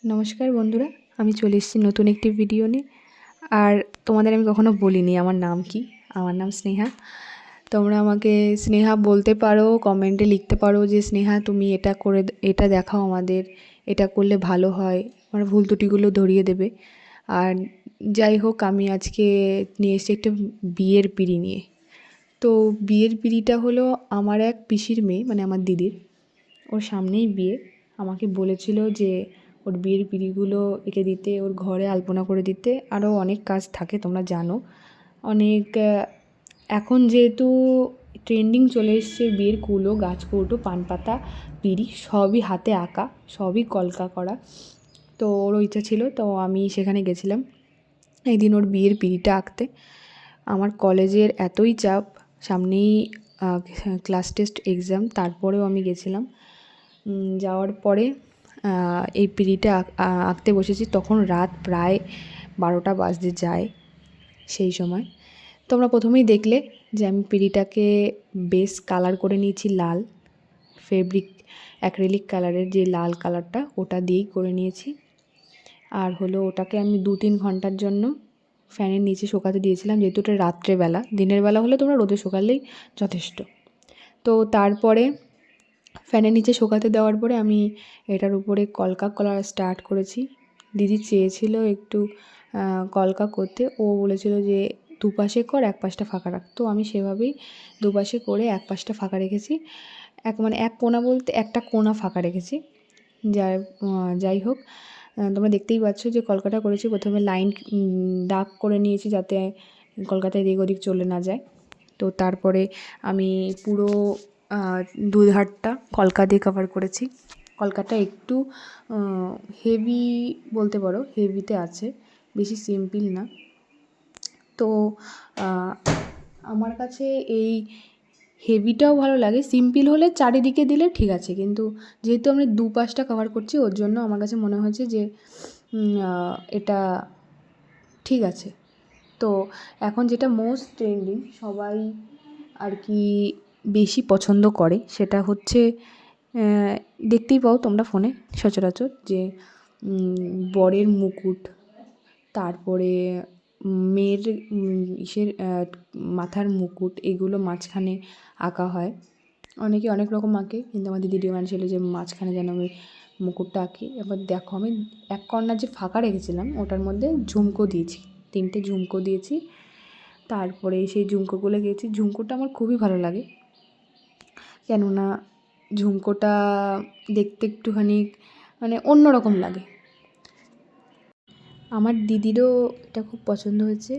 নমস্কার বন্ধুরা, আমি চলে এসেছি নতুন একটি ভিডিও নিয়ে। আর তোমাদের আমি কখনো বলিনি আমার নাম কি। আমার নাম স্নেহা। তোমরা আমাকে স্নেহা বলতে পারো, কমেন্টে লিখতে পারো যে স্নেহা তুমি এটা করে এটা দেখাও আমাদের, এটা করলে ভালো হয়, আমার ভুল ত্রুটিগুলো ধরিয়ে দেবে। আর যাই হোক, আমি আজকে নিয়ে এসেছি একটা বিয়ের পিঁড়ি নিয়ে। তো বিয়ের পিঁড়িটা হলো আমার এক পিসির মেয়ে, মানে আমার দিদির। ওর সামনেই বিয়ে। আমাকে বলেছিল যে ওর বিয়ের পিঁড়িগুলো এঁকে দিতে, ওর ঘরে আলপনা করে দিতে, আরও অনেক কাজ থাকে তোমরা জানো। অনেক এখন যেহেতু ট্রেন্ডিং চলে এসছে বিয়ের কুলো, গাছকৌটো, পানপাতা, পিঁড়ি সবই হাতে আঁকা, সবই কলকা করা। তো ওরও ইচ্ছা ছিল, তো আমি সেখানে গেছিলাম একদিন ওর বিয়ের পিঁড়িটা আঁকতে। আমার কলেজের এতই চাপ, সামনেই ক্লাস টেস্ট এক্সাম, তারপরেও আমি গেছিলাম। যাওয়ার পরে এই পিঁড়িটা আঁকতে বসেছি, তখন রাত প্রায় 12টা বাজতে যায়। সেই সময় তোমরা প্রথমেই দেখলে যে আমি পিঁড়িটাকে বেশ কালার করে নিয়েছি, লাল ফেব্রিক অ্যাক্রিলিক কালারের যে লাল কালারটা, ওটা দিয়েই করে নিয়েছি। আর হলো ওটাকে আমি 2-3 ঘন্টার জন্য ফ্যানের নিচে শুকাতে দিয়েছিলাম, যেহেতু ওটা রাত্রেবেলা। দিনের বেলা হলে তোমরা রোদে শুকালেই যথেষ্ট। তো তারপরে ফ্যানের নিচে শুকাতে দেওয়ার পরে আমি এটার উপরে কলকা করা স্টার্ট করেছি। দিদি চেয়েছিল একটু কলকা করতে, ও বলেছিল যে দুপাশে কর, এক পাশটা ফাঁকা রাখ। তো আমি সেভাবেই দুপাশে করে এক পাশটা ফাঁকা রেখেছি। এক কোণা বলতে একটা কোণা ফাঁকা রেখেছি। যাই হোক, তোমরা দেখতেই পাচ্ছ যে কলকাটা করেছি। প্রথমে লাইন দাগ করে নিয়েছি যাতে কলকাতা এদিক ওদিক চলে না যায়। তো তারপরে আমি পুরো দুধারটা কলকা দিয়ে কভার করেছি। কলকাটা একটু হেভি বলতে পারো, হেভিতে আছে, বেশি সিম্পল না। তো আমার কাছে এই হেভিটাও ভালো লাগে। সিম্পল হলে চারিদিকে দিলে ঠিক আছে, কিন্তু যেহেতু আমি দুপাশটা কভার করছি, ওর জন্য আমার কাছে মনে হয়েছে যে এটা ঠিক আছে। তো এখন যেটা মোস্ট ট্রেন্ডিং, সবাই আর কি বেশি পছন্দ করে, সেটা হচ্ছে দেখতেই পাও তোমরা ফোনে সচরাচর যে বরের মুকুট, তারপরে মেয়ের মাথার মুকুট, এগুলো মাঝখানে আঁকা হয়। অনেকে অনেক রকম আঁকে, কিন্তু আমার দিদি ডিমান্ড ছিল যে মাঝখানে যেন আমি মুকুটটা আঁকি। এবার দেখো, আমি এক কর্নার যে ফাঁকা রেখেছিলাম ওটার মধ্যে ঝুমকো দিয়েছি, 3টে ঝুমকো দিয়েছি। তারপরে সেই ঝুমকোগুলো গেছি। ঝুমকোটা আমার খুবই ভালো লাগে, কেননা ঝুমকোটা দেখতে একটুখানি মানে অন্যরকম লাগে। আমার দিদিরও এটা খুব পছন্দ হয়েছে।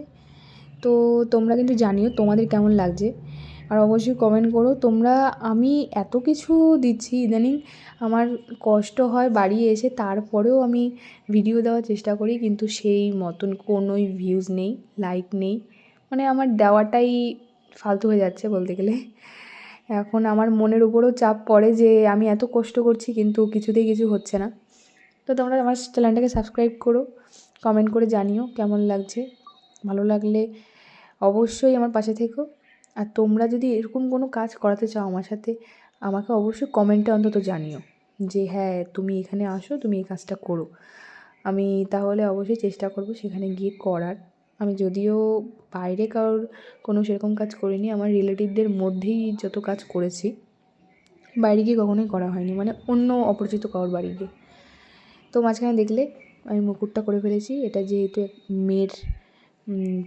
তো তোমরা কিন্তু জানিও তোমাদের কেমন লাগছে, আর অবশ্যই কমেন্ট করো তোমরা। আমি এত কিছু দিচ্ছি ইদানিং, আমার কষ্ট হয় বাড়ি এসে, তারপরেও আমি ভিডিও দেওয়ার চেষ্টা করি, কিন্তু সেই মতন কোনোই ভিউজ নেই, লাইক নেই। মানে আমার দেওয়াটাই ফালতু হয়ে যাচ্ছে বলতে গেলে। এখন আমার মনের উপরেও চাপ পড়ে যে আমি এত কষ্ট করছি কিন্তু কিছুতেই কিছু হচ্ছে না। তো তোমরা আমার চ্যানেলটাকে সাবস্ক্রাইব করো, কমেন্ট করে জানিও কেমন লাগছে। ভালো লাগলে অবশ্যই আমার পাশে থেকো। আর তোমরা যদি এরকম কোনো কাজ করাতে চাও আমার সাথে, আমাকে অবশ্যই কমেন্টে অন্তত জানিও যে হ্যাঁ তুমি এখানে আসো, তুমি এই কাজটা করো। আমি তাহলে অবশ্যই চেষ্টা করব সেখানে গিয়ে করার। আমি যদিও বাইরে কারোর কোনো সেরকম কাজ করিনি, আমার রিলেটিভদের মধ্যেই যত কাজ করেছি, বাইরে গিয়ে কখনোই করা হয়নি, মানে অন্য অপরিচিত কারোর বাড়ি গিয়ে। তো মাঝখানে দেখলে আমি মুকুটটা করে ফেলেছি। এটা যেহেতু মেয়ের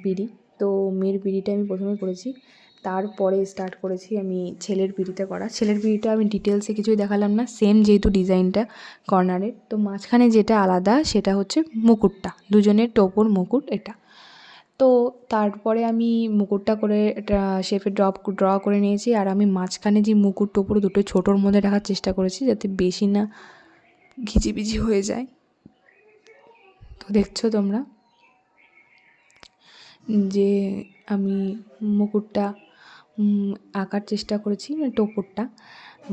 পিঁড়ি, তো মেয়ের পিঁড়িটা আমি প্রথমে করেছি, তারপরে স্টার্ট করেছি আমি ছেলের পিঁড়িটা করা। ছেলের পিঁড়িটা আমি ডিটেলসে কিছুই দেখালাম না, সেম যেহেতু ডিজাইনটা কর্নারের। তো মাঝখানে যেটা আলাদা সেটা হচ্ছে মুকুটটা, দুজনের টোপর মুকুট এটা। তো তারপরে আমি মুকুটটা করে এটা শেপে ড্র করে নিয়েছি। আর আমি মাঝখানে যে মুকুট টোপর দুটো ছোটোর মধ্যে রাখার চেষ্টা করেছি, যাতে বেশি না ঘিচিবিচি হয়ে যায়। তো দেখছো তোমরা যে আমি মুকুটটা আঁকার চেষ্টা করেছি, মানে টোপরটা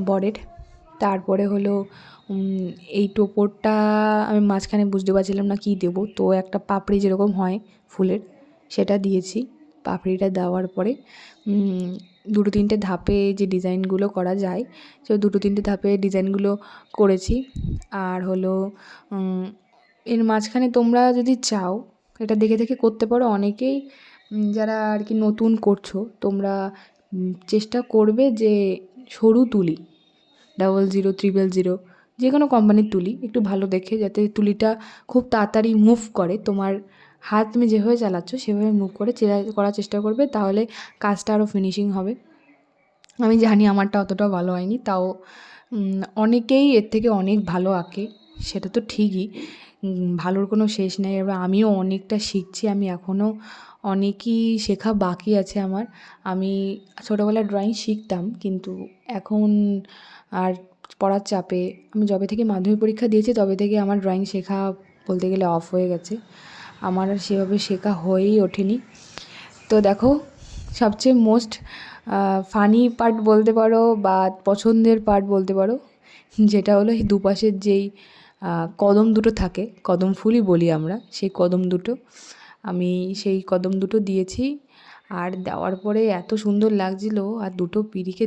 বরের। তারপরে হলো এই টোপরটা আমি মাঝখানে বুঝতে পারছিলাম না কী দেবো, তো একটা পাপড়ি যেরকম হয় ফুলের, সেটা দিয়েছি। পাপড়িটা দেওয়ার পরে 2-3টে ধাপে যে ডিজাইনগুলো করা যায়, সে 2-3টে ধাপে ডিজাইনগুলো করেছি। আর হলো এর মাঝখানে তোমরা যদি চাও এটা দেখে দেখে করতে পারো। অনেকেই যারা আর কি নতুন করছো তোমরা চেষ্টা করবে যে সরু তুলি 00, 000 যে কোনো কোম্পানির তুলি একটু ভালো দেখে, যাতে তুলিটা খুব তাড়াতাড়ি মুভ করে। তোমার হাত তুমি যেভাবে চালাচ্ছ সেভাবে মুভ করে করার চেষ্টা করবে, তাহলে কাজটা আরও ফিনিশিং হবে। আমি জানি আমারটা অতটাও ভালো হয়নি, তাও অনেকেই এর থেকে অনেক ভালো আঁকে, সেটা তো ঠিকই। ভালোর কোনো শেষ নেই। এবার আমিও অনেকটা শিখছি, আমি এখনও অনেকই শেখা বাকি আছে আমার। আমি ছোটোবেলায় ড্রয়িং শিখতাম, কিন্তু এখন আর পড়ার চাপে আমি যবে থেকে মাধ্যমিক পরীক্ষা দিয়েছি তবে থেকে আমার ড্রয়িং শেখা বলতে গেলে অফ হয়ে গেছে। আমার আর সেভাবে শেখা হয়েই ওঠেনি। তো দেখো, সবচেয়ে মোস্ট ফানি পার্ট বলতে পারো বা পছন্দের পার্ট বলতে পারো, যেটা হলো এই দুপাশের যেই কদম দুটো থাকে, কদম ফুলই বলি আমরা, সেই কদম দুটো আমি সেই কদম দুটো দিয়েছি। আর দেওয়ার পরে এত সুন্দর লাগছিলো, আর দুটো পিঁড়িকে